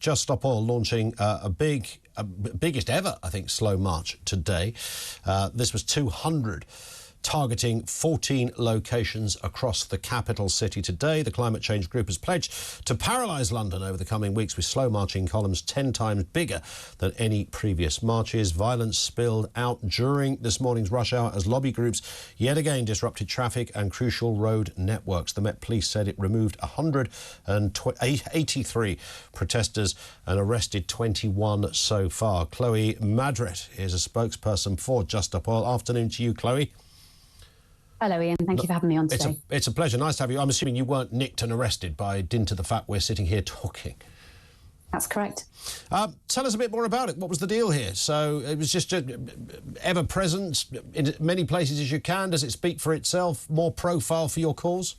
Just Stop Oil launching biggest ever, I think, slow march today. This was 200, targeting 14 locations across the capital city today. The climate change group has pledged to paralyse London over the coming weeks with slow marching columns 10 times bigger than any previous marches. Violence spilled out during this morning's rush hour as lobby groups yet again disrupted traffic and crucial road networks. The Met Police said it removed 183 protesters and arrested 21 so far. Chloe Nadrett is a spokesperson for Just Stop Oil. Afternoon to you, Chloe. Hello, Ian. Thank you for having me on today. It's a pleasure. Nice to have you. I'm assuming you weren't nicked and arrested by dint of the fact we're sitting here talking. That's correct. Tell us a bit more about it. What was the deal here? So it was just ever present in as many places as you can. Does it speak for itself? More profile for your cause?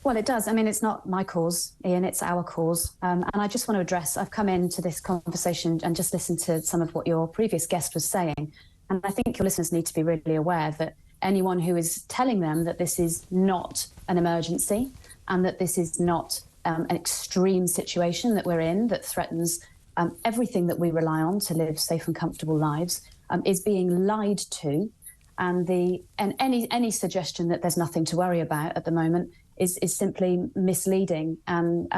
Well, it does. I mean, it's not my cause, Ian, it's our cause. And I just want to address, I've come into this conversation and just listened to some of what your previous guest was saying. And I think your listeners need to be really aware that anyone who is telling them that this is not an emergency and that this is not an extreme situation that we're in that threatens everything that we rely on to live safe and comfortable lives is being lied to. And any suggestion that there's nothing to worry about at the moment is simply misleading and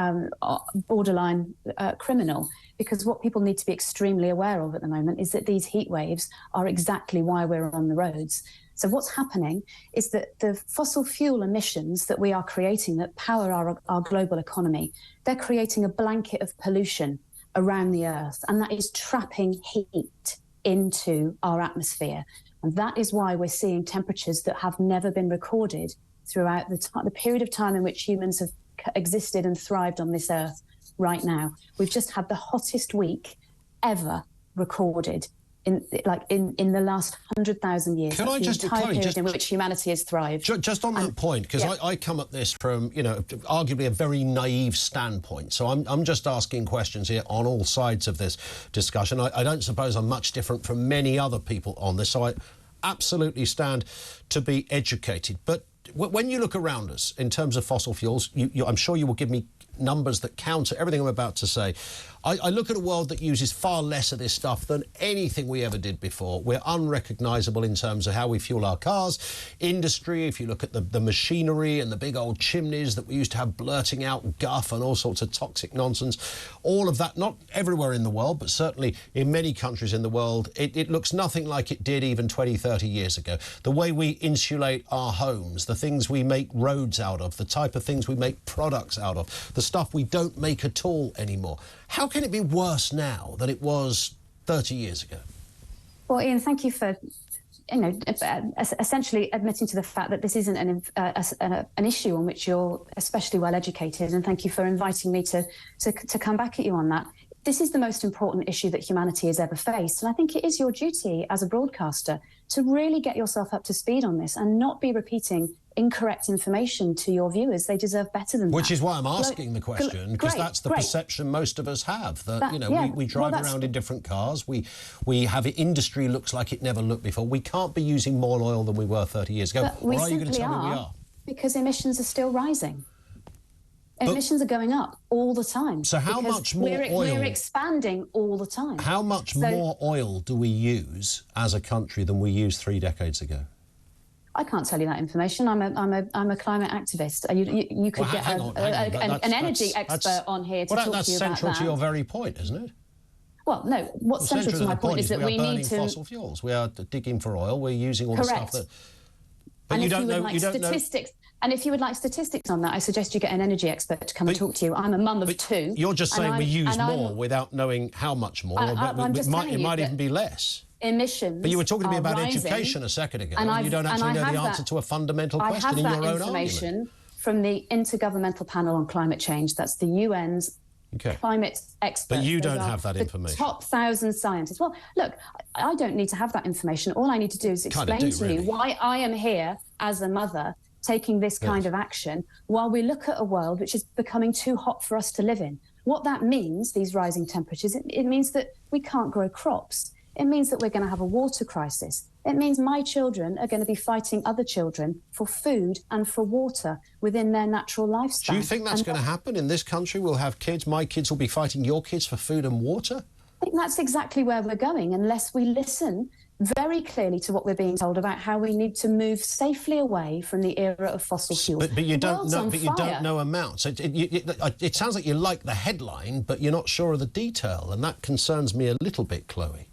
borderline criminal, because what people need to be extremely aware of at the moment is that these heat waves are exactly why we're on the roads. So what's happening is that the fossil fuel emissions that we are creating that power our global economy, they're creating a blanket of pollution around the earth, and that is trapping heat into our atmosphere. And that is why we're seeing temperatures that have never been recorded throughout the period of time in which humans have existed and thrived on this earth right now. We've just had the hottest week ever recorded in the last 100,000 years. Can I just, the entire Chloe, period in which humanity has thrived. Just on that point, because yeah. I come at this from, arguably a very naive standpoint. So I'm just asking questions here on all sides of this discussion. I don't suppose I'm much different from many other people on this, so I absolutely stand to be educated. But when you look around us in terms of fossil fuels, I'm sure you will give me numbers that counter everything I'm about to say. I look at a world that uses far less of this stuff than anything we ever did before. We're unrecognisable in terms of how we fuel our cars. Industry, if you look at the machinery and the big old chimneys that we used to have blurting out guff and all sorts of toxic nonsense, all of that, not everywhere in the world, but certainly in many countries in the world, it looks nothing like it did even 20, 30 years ago. The way we insulate our homes, the things we make roads out of, the type of things we make products out of, the stuff we don't make at all anymore. How can it be worse now than it was 30 years ago? Well, Ian, thank you for, essentially admitting to the fact that this isn't an issue on which you're especially well educated, and thank you for inviting me to come back at you on that. This is the most important issue that humanity has ever faced, and I think it is your duty as a broadcaster to really get yourself up to speed on this and not be repeating incorrect information to your viewers. They deserve better than that. Which is why I'm asking the question, because that's the perception most of us have, that we drive around in different cars, we have industry looks like it never looked before. We can't be using more oil than we were 30 years ago. But we or are you going to tell simply me we are? Because emissions are still rising. Emissions are going up all the time. So how much more oil? We're expanding all the time. How much more oil do we use as a country than we used 3 decades ago? I can't tell you that information. I'm a climate activist. You could get an energy expert on here to talk to you about that. That's central to your very point, isn't it? Well, no. What's central to my point is that we need to fossil fuels. We are digging for oil. We're using all the stuff that. But you don't know. Statistics. And if you would like statistics on that, I suggest you get an energy expert to come and talk to you. I'm a mum of 2. You're just saying we use more without knowing how much more. It might even be less. Emissions. But you were talking to me about education a second ago, and you don't actually know the answer to a fundamental question in your own argument. I have that information from the Intergovernmental Panel on Climate Change. That's the UN's climate experts. But you don't have that information. Top 1,000 scientists. Well, look, I don't need to have that information. All I need to do is explain to you why I am here as a mother taking this kind of action while we look at a world which is becoming too hot for us to live in. What that means, these rising temperatures, it means that we can't grow crops. It means that we're going to have a water crisis. It means my children are going to be fighting other children for food and for water within their natural lifespan. Do you think that's going to happen in this country? We'll have kids, my kids will be fighting your kids for food and water? I think that's exactly where we're going, unless we listen very clearly to what we're being told about how we need to move safely away from the era of fossil fuels. But you don't know. But you don't know amounts. It sounds like you like the headline, but you're not sure of the detail, and that concerns me a little bit, Chloe.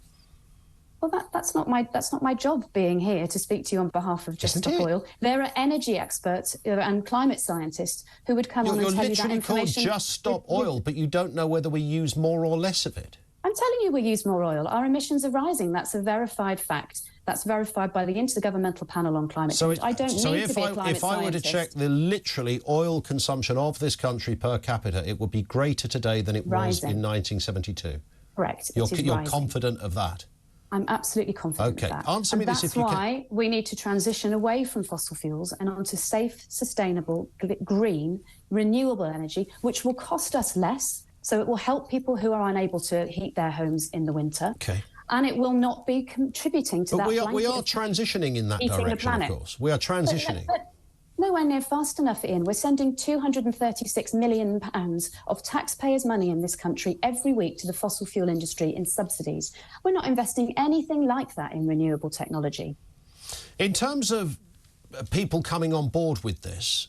Well, that's not my job being here to speak to you on behalf of Just Stop Oil. There are energy experts and climate scientists who would come on and tell you that information. You're literally called Just Stop Oil, but you don't know whether we use more or less of it. I'm telling you we use more oil. Our emissions are rising. That's a verified fact. That's verified by the Intergovernmental Panel on Climate Change. I don't need to be a climate scientist. If I were to check the literally oil consumption of this country per capita, it would be greater today than it was in 1972. Correct. You're confident of that? I'm absolutely confident of that. Okay, answer me this if you can. That's why we need to transition away from fossil fuels and onto safe, sustainable, green, renewable energy, which will cost us less. So it will help people who are unable to heat their homes in the winter. Okay. And it will not be contributing to that. But we are transitioning in that direction, of course. We are transitioning. But nowhere near fast enough, Ian. We're sending £236 million of taxpayers' money in this country every week to the fossil fuel industry in subsidies. We're not investing anything like that in renewable technology. In terms of people coming on board with this,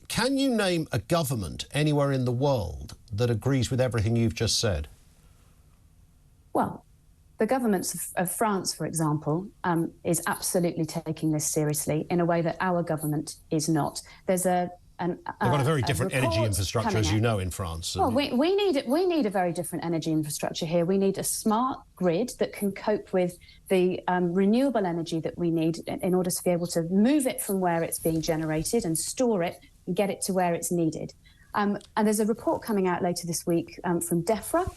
can you name a government anywhere in the world that agrees with everything you've just said? Well, the governments of France, for example, is absolutely taking this seriously in a way that our government is not. There's they've got a very different energy infrastructure, as you know, in France. Well, we need a very different energy infrastructure here. We need a smart grid that can cope with the renewable energy that we need in order to be able to move it from where it's being generated and store it and get it to where it's needed. And there's a report coming out later this week from DEFRA,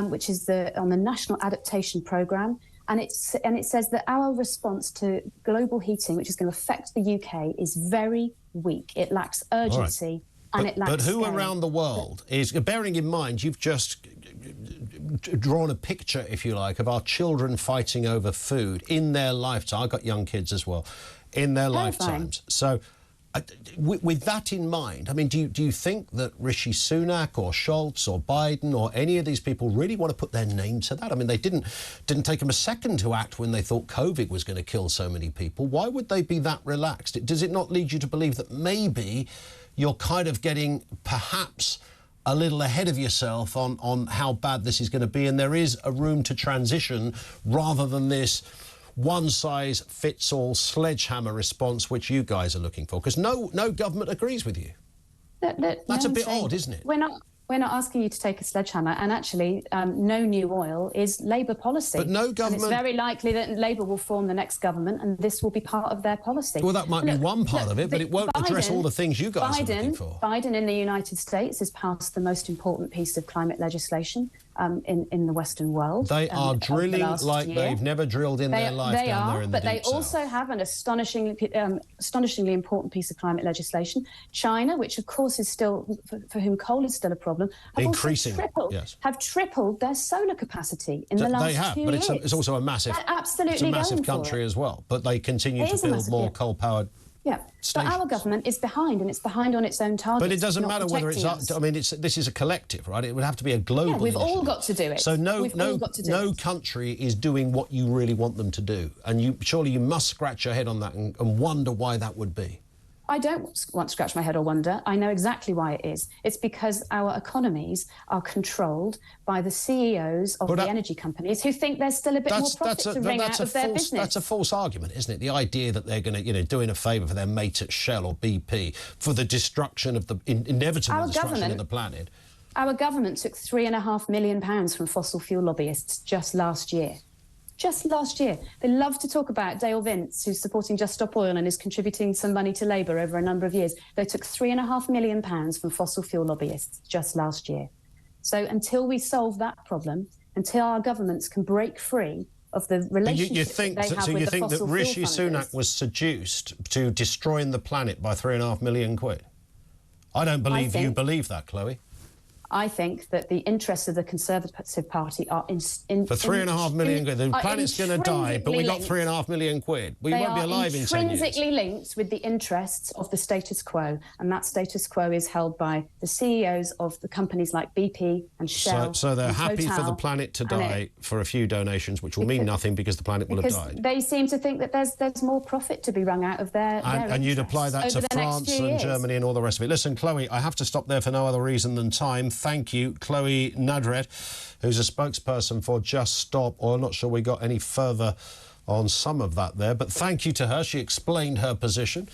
which is on the National Adaptation Programme, and it says that our response to global heating, which is going to affect the UK, is very weak. It lacks urgency and it lacks But who scale. around the world is, bearing in mind, you've just drawn a picture, if you like, of our children fighting over food in their lifetime. I've got young kids as well, in their lifetimes. So with that in mind, I mean, do you think that Rishi Sunak or Scholz or Biden or any of these people really want to put their name to that? I mean, they didn't take them a second to act when they thought COVID was going to kill so many people. Why would they be that relaxed? Does it not lead you to believe that maybe you're kind of getting perhaps a little ahead of yourself on how bad this is going to be, and there is a room to transition rather than this one-size-fits-all sledgehammer response which you guys are looking for? Because no government agrees with you. That's a bit odd, isn't it? We're not asking you to take a sledgehammer, and actually no new oil is Labour policy. But no government... And it's very likely that Labour will form the next government and this will be part of their policy. Well, that might be one part of it, but it won't address all the things you guys are looking for. Biden in the United States has passed the most important piece of climate legislation in the Western world. They are drilling like they've never drilled in their life down there in the deep south. But they also have an astonishingly important piece of climate legislation. China, which of course is still, for whom coal is still a problem, have tripled their solar capacity in the last 2 years. They have, but it's also a massive, country as well. But they continue to build more coal-powered. Yeah, but our government is behind, and it's behind on its own targets. But it doesn't matter whether it's up. I mean, this is a collective, right? It would have to be a global. Yeah, we've all got to do it. So no country is doing what you really want them to do, and surely you must scratch your head on that and wonder why that would be. I don't want to scratch my head or wonder. I know exactly why it is. It's because our economies are controlled by the CEOs of the energy companies who think there's still a bit more profit to wring out of their business. That's a false argument, isn't it? The idea that they're going to, doing a favour for their mates at Shell or BP for the destruction of the inevitable destruction of the planet. Our government took £3.5 million from fossil fuel lobbyists just last year. Just last year. They love to talk about Dale Vince, who's supporting Just Stop Oil and is contributing some money to Labour over a number of years. They took £3.5 million from fossil fuel lobbyists just last year. So until we solve that problem, until our governments can break free of the relationship they have with the fossil fuel funders... So you think that Rishi Sunak was seduced to destroying the planet by £3.5 million? I don't believe you believe that, Chloe. I think that the interests of the Conservative Party are for £3.5 million quid. The planet's going to die, but we got £3.5 million quid. We won't be alive in 10 years. They are intrinsically linked with the interests of the status quo, and that status quo is held by the CEOs of the companies like BP and Shell. So they're happy for the planet to die for a few donations, which will mean nothing because the planet will have died. They seem to think that there's more profit to be wrung out of their and you'd apply that to France and Germany and all the rest of it. Listen, Chloe, I have to stop there for no other reason than time. Thank you, Chloe Nadrett, who's a spokesperson for Just Stop. Or I'm not sure we got any further on some of that there, but thank you to her. She explained her position.